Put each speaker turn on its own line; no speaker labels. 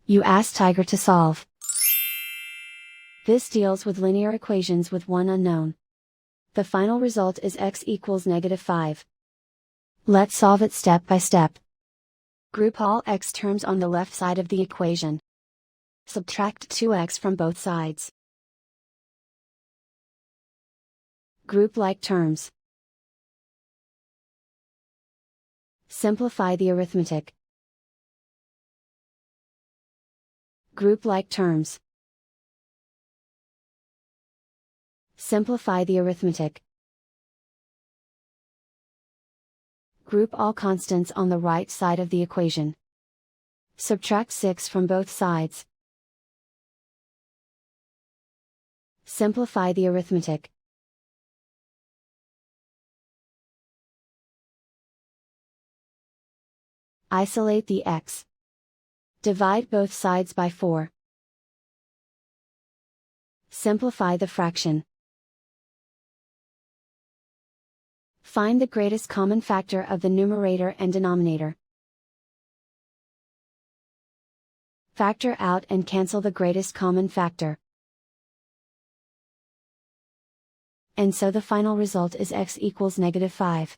You ask Tiger to solve. This deals with linear equations with one unknown. The final result is x equals -5. Let's solve it step by step. Group all x terms on the left side of the equation. Subtract 2x from both sides. Group like terms. Simplify the arithmetic. Group like terms. Simplify the arithmetic. Group all constants on the right side of the equation. Subtract 6 from both sides. Simplify the arithmetic. Isolate the x. Divide both sides by 4. Simplify the fraction. Find the greatest common factor of the numerator and denominator. Factor out and cancel the greatest common factor. And so the final result is x equals -5.